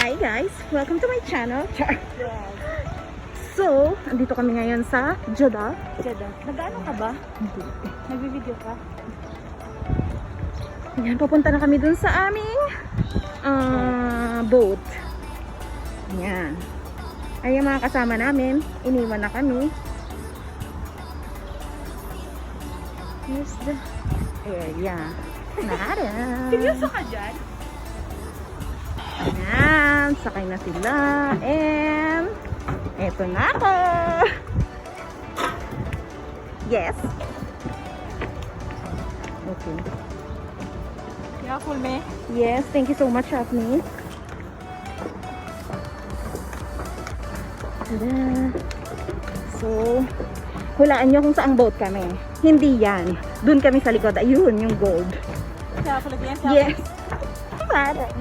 Hi guys! Welcome to my channel. So, andito kami ngayon sa Jeddah. Nag-ano ka ba? Nag-video ka? Ayan, papunta na kami dun sa aming boat. Ayan. Ay, yung mga kasama namin, iniwan na kami. Here's the area. Nara! Seryoso ka dyan? Ayan, sakay na sila. And, eto na ako. Yes. Okay. Careful, me. Yes, thank you so much, Shafni. Tada. So, hulaan nyo kung saang boat kami. Hindi yan. Doon kami sa likod. Ayun, yung gold. Careful again, careful. Yes. Parang.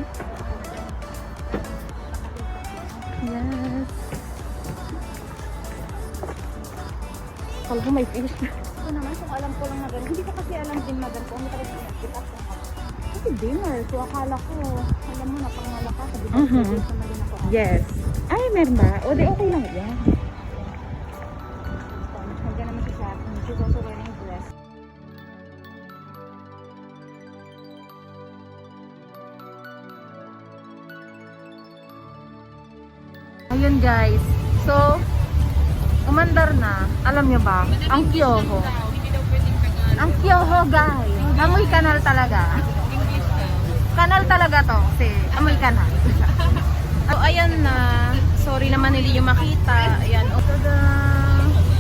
Yes. Alam ko may fish. Ito naman, kung alam ko lang na gano'n. Hindi ko kasi alam din na gano'n. Kung talaga nakikita ko. Kasi dinner. So, akala ko, alam mo na, pangala ka. Sabi ko, sama din ako. Yes. Ay, meron ba? O, di okay lang yan. Hanggang naman siya sa akin. She's also wearing dress. Ayun guys. So, umandar na. Alam nyo ba? Ang Kyoho. Ang Kyoho guys. Amoy kanal talaga. Kanal talaga to. Kasi amoy kanal. So, ayan na. Sorry naman hindi yung makita. Ayan. O, tada.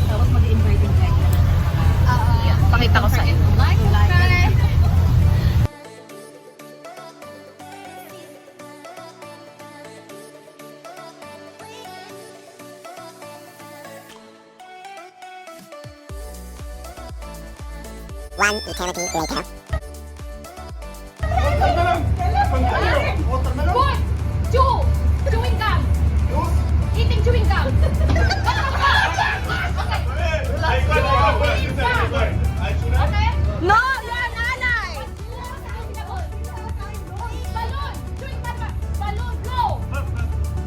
Tapos mag-invite din kayo. Ayan. Pakita ko sa inyo. One eternity later. One, two, chewing gum. Eating chewing gum. Okay? No! Yan, nanay! Balloon, chewing gum. Balloon, blow.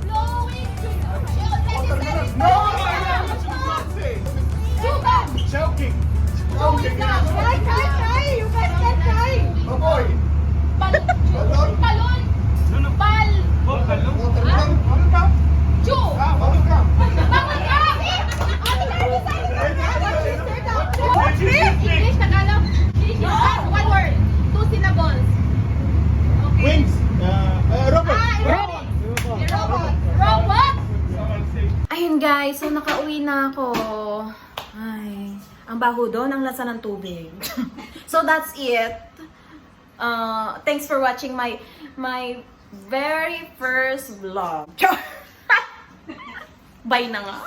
Blowing chewing gum. Chew gum. Choking. Chewing gum. Try. You guys can try. Avoid. Balloon. Balloon. Chew. Bubble gum. Bawal ka! English, Tagalog. One word. Two syllables. Okay. Wings. Robot. Robot. Robot. Robot. Ayun guys, so nakauwi na ako. Ay, ang baho doon, ang lasa ng tubig. So that's it. Thanks for watching my very first vlog. Bye na nga.